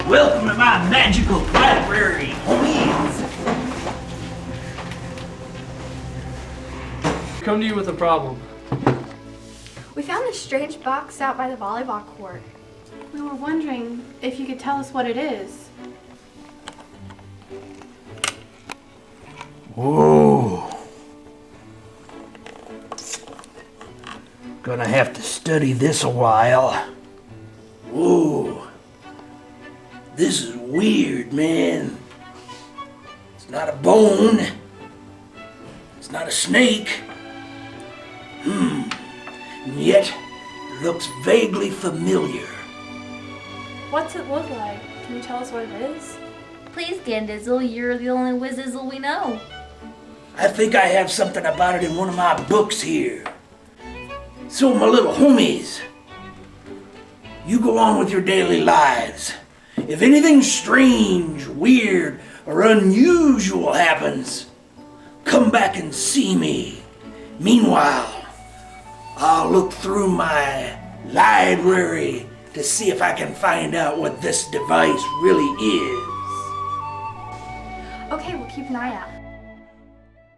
Welcome to my magical library, homies. Come to you with a problem. We found this strange box out by the volleyball court. We were wondering if you could tell us what it is. Whoa. Gonna have to study this a while. Whoa. This is weird, man. It's not a bone. It's not a snake. And yet, it looks vaguely familiar. What's it look like? Can you tell us what it is? Please, Gandizzle, you're the only Whizizzle we know. I think I have something about it in one of my books here. So, my little homies, you go on with your daily lives. If anything strange, weird, or unusual happens, come back and see me. Meanwhile, I'll look through my library to see if I can find out what this device really is. Okay, we'll keep an eye out.